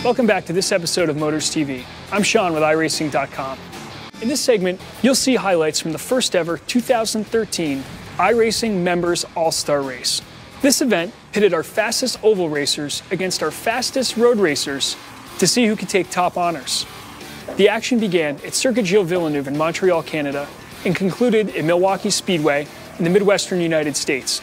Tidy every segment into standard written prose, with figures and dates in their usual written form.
Welcome back to this episode of Motors TV. I'm Sean with iRacing.com. In this segment, you'll see highlights from the first ever 2013 iRacing Members All-Star Race. This event pitted our fastest oval racers against our fastest road racers to see who could take top honors. The action began at Circuit Gilles-Villeneuve in Montreal, Canada, and concluded at Milwaukee Speedway in the Midwestern United States.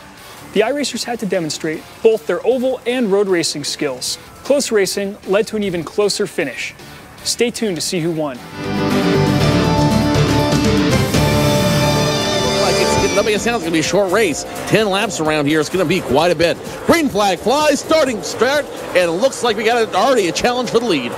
The iRacers had to demonstrate both their oval and road racing skills. Close racing led to an even closer finish. Stay tuned to see who won. Nobody sounds going to be a short race. 10 laps around here. It's going to be quite a bit. Green flag flies, start, and it looks like we got already a challenge for the lead.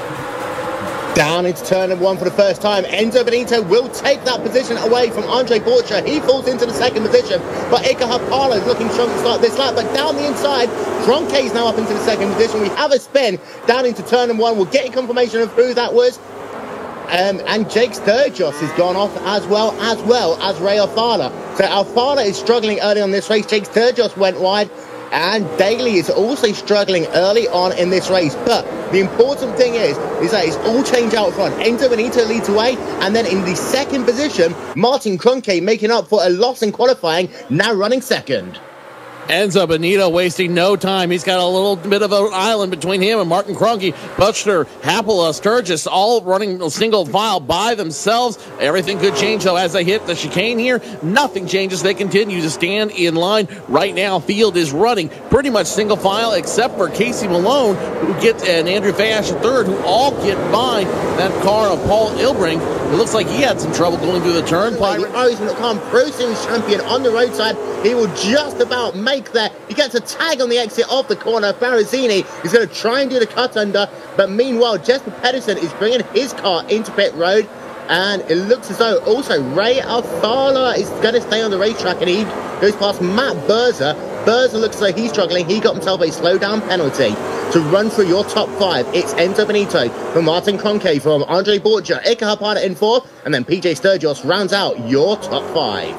Down into turn one for the first time. Enzo Benito will take that position away from Andre Borcha. He falls into the second position, but Ika Harpala is looking strong to start this lap. But down the inside, Tronke is now up into the second position. We have a spin down into turn one. We'll get a confirmation of who that was. And Jake Sturgis has gone off as well as Ray Alfala. So Alfala is struggling early on this race. Jake Sturgis went wide, and Daly is also struggling early on in this race. But the important thing is that it's all change out front. Enzo Benito leads away, and then in the second position, Martin Kroenke making up for a loss in qualifying, now running second. Enzo Benito wasting no time. He's got a little bit of an island between him and Martin Kroenke. Butcher, Happel, Sturgis, all running a single file by themselves. Everything could change, though, as they hit the chicane here. Nothing changes. They continue to stand in line. Right now, field is running pretty much single file, except for Casey Malone, who gets, and Andrew Fayash III, who all get by that car of Paul Ilbrink. It looks like he had some trouble going through the turnpike. The iRacing.com Pro Series champion on the roadside. He will just about make that. He gets a tag on the exit of the corner. Barrazzini is going to try and do the cut under, but meanwhile, Jesper Pedersen is bringing his car into pit road, and it looks as though also Ray Alfala is going to stay on the racetrack, and he goes past Matt Berza. Berza looks as though he's struggling. He got himself a slowdown penalty. To run through your top five, it's Enzo Benito from Martin Kroenke, from Andre Borcha, Ika Harpana in fourth, and then PJ Sturgis rounds out your top five.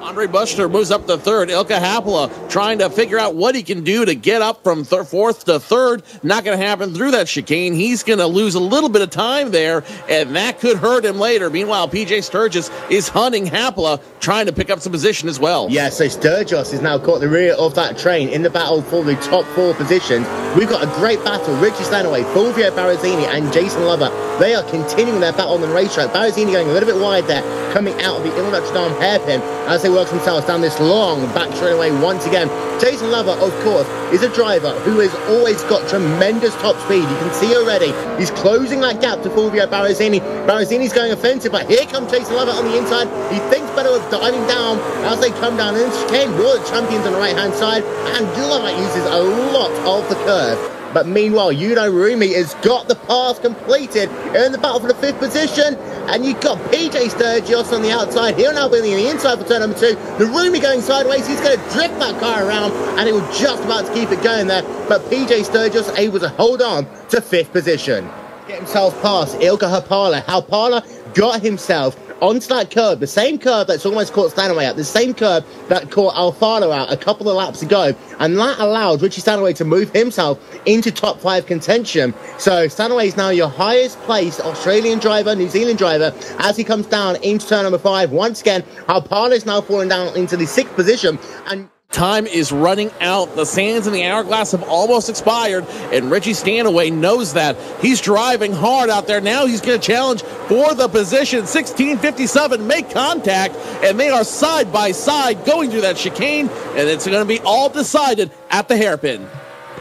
Andre Butcher moves up to third. Ilka Happela trying to figure out what he can do to get up from fourth to third. Not going to happen through that chicane. He's going to lose a little bit of time there, and that could hurt him later. Meanwhile, PJ Sturgis is hunting Happela, trying to pick up some position as well. Yeah, so Sturgis is now caught the rear of that train in the battle for the top four positions. We've got a great battle. Richie Stanaway, Fulvio Barrazzini, and Jason Lover. They are continuing their battle on the racetrack. Barrazzini going a little bit wide there, coming out of the Notre-Dame hairpin as they work themselves down this long back straightaway once again. Jason Lover, of course, is a driver who has always got tremendous top speed. You can see already he's closing that gap to Fulvio Barrazzini. Barrazzini's going offensive, but here comes Jason Lover on the inside. He thinks better of diving down as they come down. And chicane, world champions on the right-hand side, and Lover uses a lot of the curve. But meanwhile, Yuno Rumi has got the pass completed in the battle for the fifth position. And you've got PJ Sturgis on the outside. He'll now be on the inside for turn number two. The Rumi going sideways. He's going to drift that car around, and it was just about to keep it going there. But PJ Sturgis able to hold on to fifth position. Get himself past Ilka Harpala. Harpala got himself onto that curb, the same curb that's almost caught Stanaway out, the same curb that caught Alfano out a couple of laps ago, and that allowed Richie Stanaway to move himself into top five contention. So Stanaway is now your highest placed Australian driver, New Zealand driver, as he comes down into turn number five. Once again, Alfano is now falling down into the sixth position, and time is running out. The sands in the hourglass have almost expired, and Richie Stanaway knows that. He's driving hard out there. Now he's going to challenge for the position. 1657 make contact, and they are side by side going through that chicane, and it's going to be all decided at the hairpin.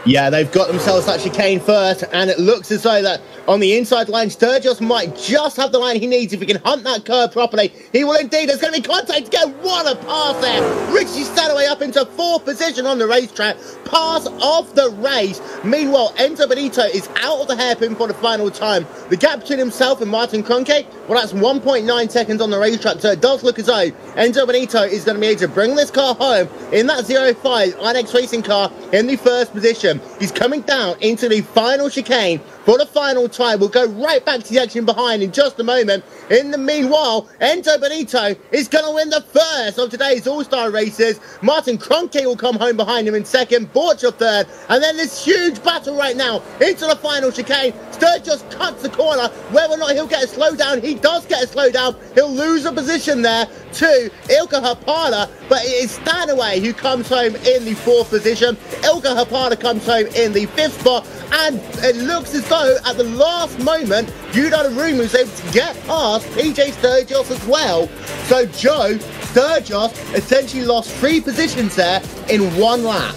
Yeah, they've got themselves that chicane first, and it looks as though that on the inside line, Sturgis might just have the line he needs. If he can hunt that curve properly, he will indeed. There's going to be contact again. What a pass there. Richie Stanaway up into fourth position on the racetrack. Pass off the race. Meanwhile, Enzo Benito is out of the hairpin for the final time. The gap between himself and Martin Kroenke, well, that's 1.9 seconds on the racetrack, so it does look as though Enzo Benito is going to be able to bring this car home in that 05 INEX Racing car in the first position. He's coming down into the final chicane for the final time. We'll go right back to the action behind in just a moment. In the meanwhile, Enzo Benito is going to win the first of today's All-Star races. Martin Kroenke will come home behind him in second, Borcha third, and then this huge battle right now into the final chicane. Sturgis cuts the corner. Whether or not he'll get a slowdown, he does get a slowdown. He'll lose a position there to Ilka Hapala, but it is Stanaway who comes home in the 4th position. Ilka Hapala comes home in the 5th spot, and it looks as though at the last moment, Yuda Room was able to get past PJ Sturgis as well. So Joe, Sturgis essentially lost 3 positions there in 1 lap.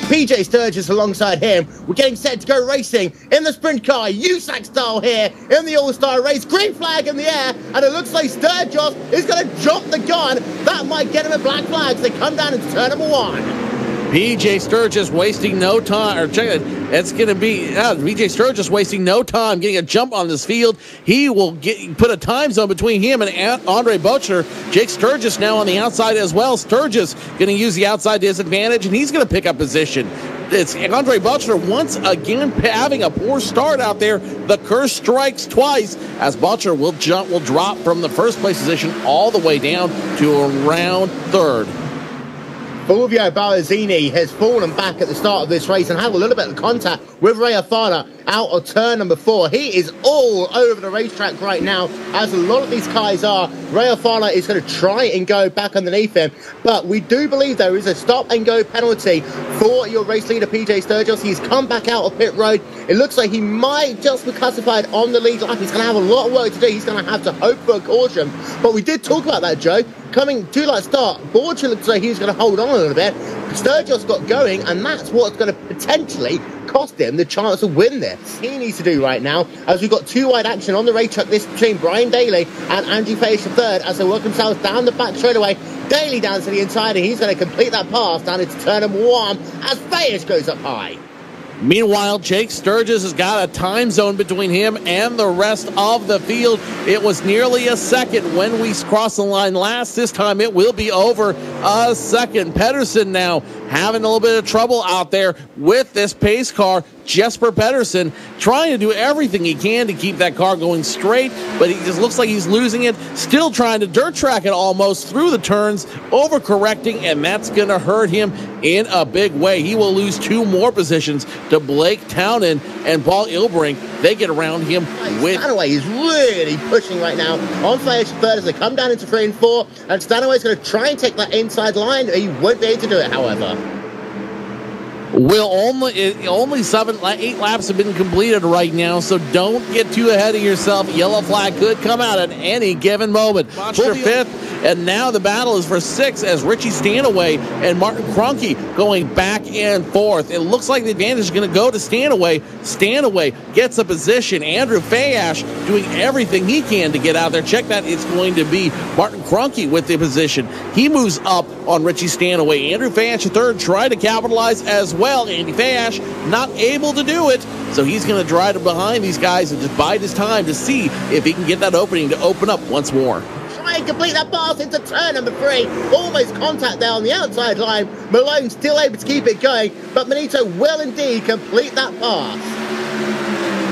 PJ Sturgis alongside him. We're getting set to go racing in the sprint car, USAC style here in the All-Star race. Green flag in the air, and it looks like Sturgis is going to jump the gun. That might get him a black flag as they come down into turn number 1. PJ Sturgis wasting no time, or check it, it's going to be PJ Sturgis wasting no time getting a jump on this field. He will put a time zone between him and Andre Bochner. Jake Sturgis now on the outside as well. Sturgis going to use the outside disadvantage, and he's going to pick up position. It's Andre Bochner once again having a poor start out there. The curse strikes twice as Bochner will drop from the 1st place position all the way down to around 3rd. Fulvio Barazzini has fallen back at the start of this race and had a little bit of contact with Ray Afana out of turn number 4. He is all over the racetrack right now, as a lot of these guys are. Ray Afana is going to try and go back underneath him, but we do believe there is a stop and go penalty for your race leader PJ Sturgis. He's come back out of pit road. It looks like he might just be classified on the lead lap. He's going to have a lot of work to do. He's going to have to hope for a caution, but we did talk about that, Joe. Coming to that start, Borgia looks like he's going to hold on a little bit. Sturgis got going, and that's what's going to potentially cost him the chance to win this. He needs to do right now, as we've got 2 wide action on the racetrack, this between Brian Daly and Andrew Fayes III, as they work themselves down the back straightaway. Daly down to the inside, and he's going to complete that pass down into turn number 1 as Fayes goes up high. Meanwhile, Jake Sturgis has got a time zone between him and the rest of the field. It was nearly a second when we crossed the line last. This time it will be over a second. Pedersen now having a little bit of trouble out there with this pace car. Jesper Pedersen trying to do everything he can to keep that car going straight, but he just looks like he's losing it. Still trying to dirt track it almost through the turns, overcorrecting, and that's going to hurt him in a big way. He will lose 2 more positions to Blake Townend and Paul Ilbrink. They get around him with... Stanaway is really pushing right now on Fayes third as they come down into 3 and 4, and Stanaway's going to try and take that inside line. He won't be able to do it, however. Only 8 laps have been completed right now, so don't get too ahead of yourself. Yellow flag could come out at any given moment. Bochner 5th, and now the battle is for 6 as Richie Stanaway and Martin Kroenke going back and forth. It looks like the advantage is going to go to Stanaway. Stanaway gets a position. Andrew Fayash doing everything he can to get out there. Check that. It's going to be Martin Kroenke with the position. He moves up on Richie Stanaway. Andrew Fayash III tried to capitalize as well. Andy Fayash not able to do it, so he's going to drive behind these guys and just bide his time to see if he can get that opening to open up once more. Try and complete that pass into turn number 3. Almost contact there on the outside line. Malone still able to keep it going, but Manito will indeed complete that pass.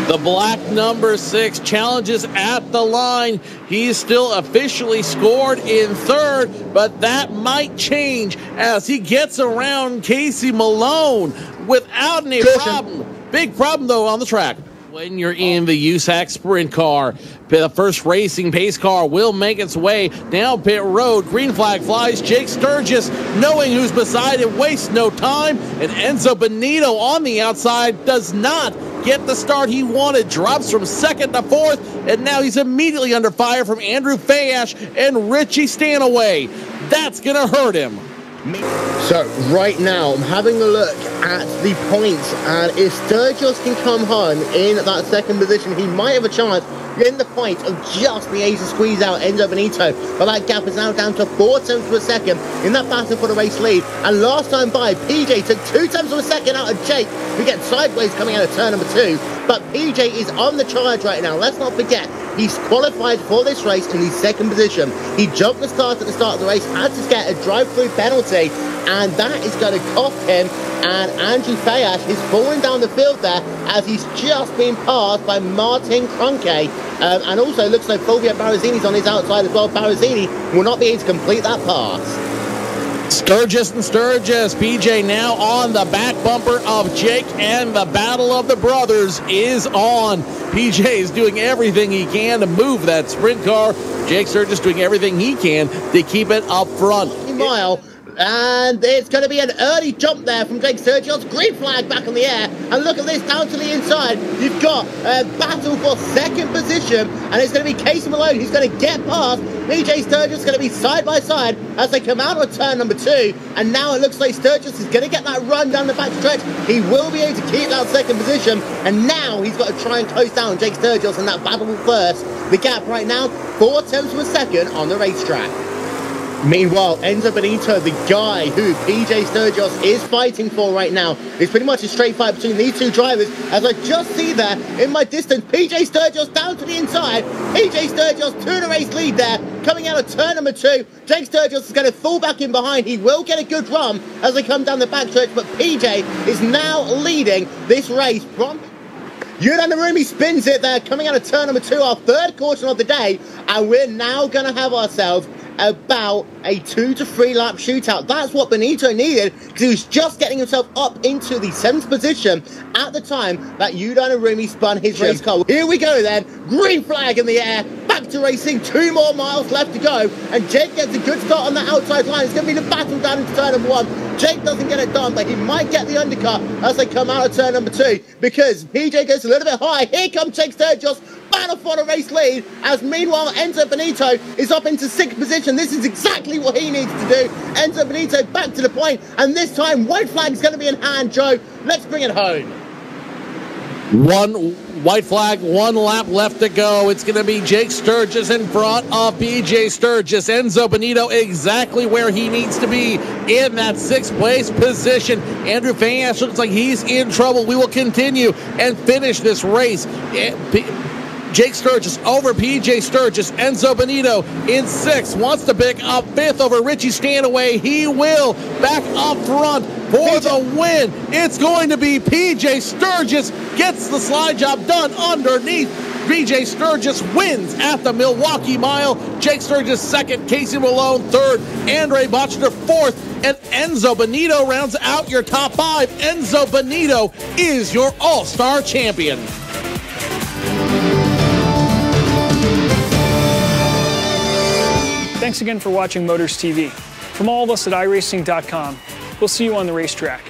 The black number 6 challenges at the line. He's still officially scored in 3rd, but that might change as he gets around Casey Malone without any problem. Big problem, though, on the track. When you're in the USAC sprint car, the first racing pace car will make its way down pit road. Green flag flies. Jake Sturgis, knowing who's beside him, wastes no time. And Enzo Benito on the outside does not get the start he wanted. Drops from 2nd to 4th, and now he's immediately under fire from Andrew Fayash and Richie Stanaway. That's going to hurt him. So right now I'm having a look at the points, and if Sturgis can come home in that 2nd position, he might have a chance in the point of just being able to squeeze out Enzo Benito, but that gap is now down to 4 tenths of a second in that battle for the race lead. And last time by, PJ took 2 tenths of a second out of Jake, who gets sideways coming out of turn number 2, but PJ is on the charge right now. Let's not forget, he's qualified for this race in the 2nd position. He jumped the start at the start of the race, had to get a drive-through penalty, and that is going to cost him. And Andrew Fayash is falling down the field there as he's just been passed by Martin Kroenke. And also looks like Fulvio Barazzini's on his outside as well. Barazzini will not be able to complete that pass. Sturgis and Sturgis. PJ now on the back bumper of Jake, and the battle of the brothers is on. PJ is doing everything he can to move that sprint car. Jake Sturgis doing everything he can to keep it up front. Mile. And it's going to be an early jump there from Jake Sturgis. Green flag back in the air. And look at this, down to the inside. You've got a battle for second position. And it's going to be Casey Malone who's going to get past. PJ Sturgis is going to be side by side as they come out of turn number 2. And now it looks like Sturgis is going to get that run down the back stretch. He will be able to keep that second position. And now he's got to try and close down Jake Sturgis in that battle for first. The gap right now, 4 tenths of a second on the racetrack. Meanwhile, Enzo Benito, the guy who PJ Sturgis is fighting for right now, is pretty much a straight fight between these two drivers. As I just see there in my distance, PJ Sturgis down to the inside. PJ Sturgis 2 in a race lead there, coming out of turn number 2. Jake Sturgis is going to fall back in behind. He will get a good run as they come down the backstretch, but PJ is now leading this race from... Yudan Narumi spins it there, coming out of turn number 2, our third caution of the day, and we're now going to have ourselves about a 2 to 3 lap shootout. That's what Benito needed, because he was just getting himself up into the 7th position at the time that Yudan Narumi spun his race car. Here we go then, green flag in the air, back to racing, 2 more miles left to go, and Jake gets a good start on the outside line. It's going to be the battle down into turn number 1. Jake doesn't get it done, but he might get the undercut as they come out of turn number 2, because PJ goes a little bit high. Here comes Jake Sturgis, battle for the race lead, as meanwhile Enzo Benito is up into 6th position. This is exactly what he needs to do. Enzo Benito back to the point, and this time white flag is going to be in hand. Joe, let's bring it home. 1 white flag, 1 lap left to go. It's going to be Jake Sturgis in front of PJ Sturgis. Enzo Benito exactly where he needs to be in that 6th place position. Andrew Fayash looks like he's in trouble. We will continue and finish this race. Jake Sturgis over PJ Sturgis. Enzo Benito in 6th. Wants to pick up 5th over Richie Stanaway. He will back up front for the win. It's going to be PJ Sturgis gets the slide job done underneath. PJ Sturgis wins at the Milwaukee Mile. Jake Sturgis 2nd. Casey Malone 3rd. Andre Botchner 4th. And Enzo Benito rounds out your top 5. Enzo Benito is your all-star champion. Thanks again for watching Motors TV. From all of us at iRacing.com, we'll see you on the racetrack.